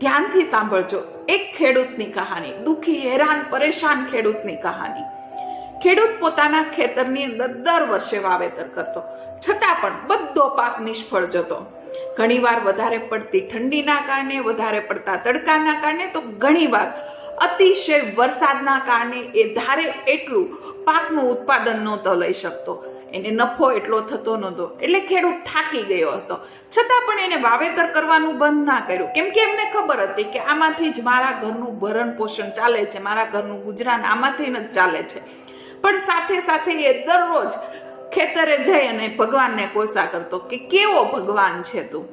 ધ્યાનથી સાંભળજો. એક ખેડૂતની કહાની, દુઃખી હેરાન પરેશાન ખેડૂતની કહાની. ખેડૂત પોતાના ખેતરની અંદર દર વર્ષે વાવેતર કરતો, છતાં પણ બધો પાક નિષ્ફળ જતો. ઘણીવાર વધારે પડતી ઠંડીના કારણે, વધારે પડતા તડકાના કારણે, તો ઘણીવાર અતિશય વરસાદના કારણે એ ધારે એટલું પાકનું ઉત્પાદન નહોતો લઈ શકતો. એને નફો એટલો થતો નહોતો, એટલે ખેડૂત થાકી ગયો હતો. છતાં પણ એને વાવેતર કરવાનું બંધ ના કર્યું, કેમ કે એમને ખબર હતી કે આમાંથી જ મારા ઘરનું ભરણ પોષણ ચાલે છે, મારા ઘરનું ગુજરાન આમાંથી જ ચાલે છે. પણ સાથે સાથે એ દરરોજ ખેતરે જઈ અને ભગવાનને કોસા કરતો કે કેવો ભગવાન છે તું,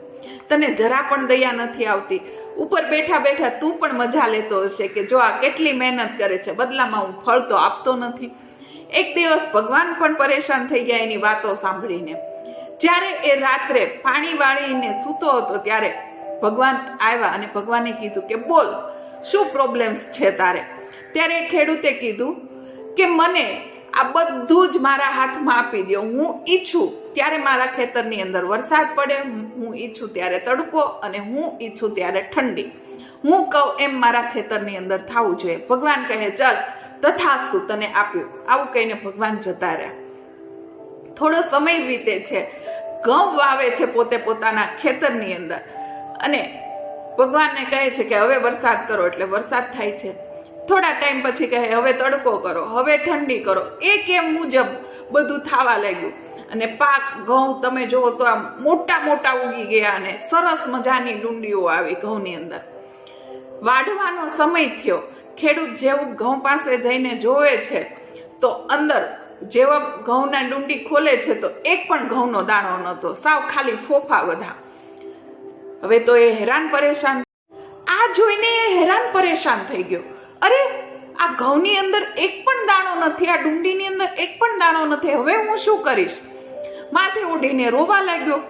તને જરા પણ દયા નથી આવતી. ઉપર બેઠા બેઠા તું પણ મજા લેતો હશે કે જો આ કેટલી મહેનત કરે છે, બદલામાં હું ફળ તો આપતો નથી. એક દિવસ ભગવાન પણ પરેશાન થઈ ગયા એની વાતો સાંભળીને. જ્યારે એ રાત્રે પાણી વાળીને સૂતો હતો ત્યારે ભગવાન આવ્યા અને ભગવાને કીધું કે બોલ, શું પ્રોબ્લેમ્સ છે તારે? ત્યારે ખેડૂતે કીધું કે મને આ બધું જ મારા હાથમાં આપી દો. હું ઈચ્છું ત્યારે મારા ખેતરની અંદર વરસાદ પડે, હું ઈચ્છું ત્યારે તડકો, અને હું ઈચ્છું ત્યારે ઠંડી. હું કહું એમ મારા ખેતરની અંદર થવું જોઈએ. ભગવાન કહે ચાલ તથાસ્તુ, તને આપ્યું. આવું કહીને ભગવાન જતા રહ્યા. થોડો સમય વીતે છે, ઘઉં વાવે છે પોતે પોતાના ખેતરની અંદર, અને ભગવાનને કહે છે કે હવે વરસાદ કરો, એટલે વરસાદ થાય છે. થોડા ટાઈમ પછી કહે હવે તડકો કરો, હવે ઠંડી કરો. એક એમ મુજબ બધું થવા લાગ્યું, અને પાક ઘઉં તમે જુઓ તો આમ મોટા મોટા ઉગી ગયા, અને સરસ મજાની ડુંડીઓ આવી ઘઉંની અંદર. વાઢવાનો સમય થયો. ખેડૂત જેવું ઘઉં પાસે જઈને જોવે છે તો અંદર જેવા ઘઉંના ડુંડી ખોલે છે તો એક પણ ઘઉંનો દાણો નહોતો, સાવ ખાલી ફોફા બધા. હવે તો એ હેરાન પરેશાન, આ જોઈને એ હેરાન પરેશાન થઈ ગયો. અરે આ ઘઉંની અંદર એક પણ દાણો નથી, આ ડુંડીની અંદર એક પણ દાણો નથી, હવે હું શું કરીશ? માથે ઓઢીને રોવા લાગ્યો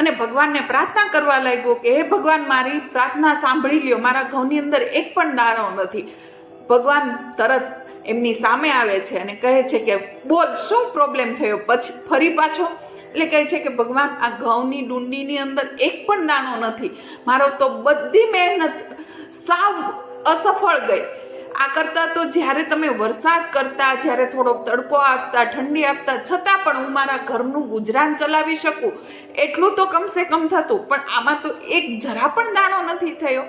અને ભગવાનને પ્રાર્થના કરવા લાગ્યો કે હે ભગવાન, મારી પ્રાર્થના સાંભળી લ્યો, મારા ઘઉંની અંદર એક પણ દાણો નથી. ભગવાન તરત એમની સામે આવે છે અને કહે છે કે બોલ, શું પ્રોબ્લેમ થયો? પછી ફરી પાછો એટલે કહે છે કે ભગવાન, આ ઘઉંની ડુંડીની અંદર એક પણ દાણો નથી, મારો તો બધી મહેનત સાવ અસફળ ગઈ. આ કરતા તો જ્યારે તમે વરસાદ કરતા, જ્યારે થોડોક તડકો આપતા, ઠંડી આપતા, છતાં પણ હું મારા ઘરનું ગુજરાન ચલાવી શકું એટલું તો કમસે કમ થતું, પણ આમાં તો એક જરા પણ દાણો નથી થયો.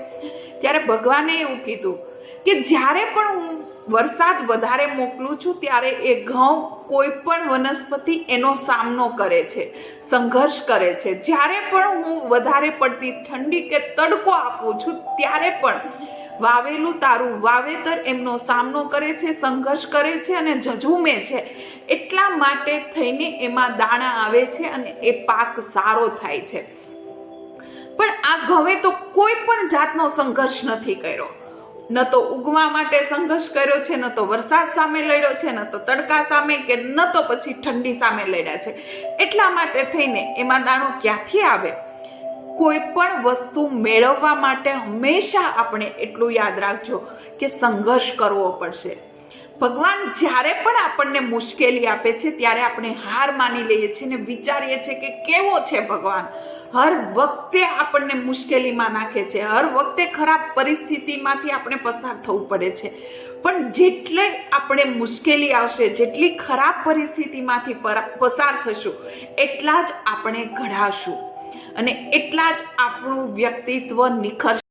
ત્યારે ભગવાને એવું કીધું કે જ્યારે પણ હું વરસાદ વધારે મોકલું છું ત્યારે એ ઘઉં કોઈ પણ વનસ્પતિ એનો સામનો કરે છે, સંઘર્ષ કરે છે. જ્યારે પણ હું વધારે પડતી ઠંડી કે તડકો આપું છું ત્યારે પણ વાવેલું તારું વાવેતર એમનો સામનો કરે છે, સંઘર્ષ કરે છે અને ઝઝૂમે છે. એટલા માટે થઈને એમાં દાણા આવે છે અને એ પાક સારો થાય છે. પણ આ ઘઉએ તો કોઈ પણ જાતનો સંઘર્ષ નથી કર્યો. ન તો ઉગવા માટે સંઘર્ષ કર્યો છે, ન તો વરસાદ સામે લડ્યો છે, ન તો તડકા સામે, કે ન તો પછી ઠંડી સામે લડ્યા છે. એટલા માટે થઈને એમાં દાણો ક્યાંથી આવે? કોઈ પણ વસ્તુ મેળવવા માટે હંમેશા આપણે એટલું યાદ રાખજો કે સંઘર્ષ કરવો પડશે. ભગવાન જ્યારે પણ આપણને મુશ્કેલી આપે છે ત્યારે આપણે હાર માની લઈએ છીએ ને વિચારીએ છીએ કે કેવો છે ભગવાન, હર વખતે આપણને મુશ્કેલીમાં નાખે છે, હર વખતે ખરાબ પરિસ્થિતિમાંથી આપણે પસાર થવું પડે છે. પણ જેટલે આપણે મુશ્કેલી આવશે, જેટલી ખરાબ પરિસ્થિતિમાંથી પસાર થશું, એટલા જ આપણે ઘડાશું અને એટલા જ આપણું વ્યક્તિત્વ નિખરશે.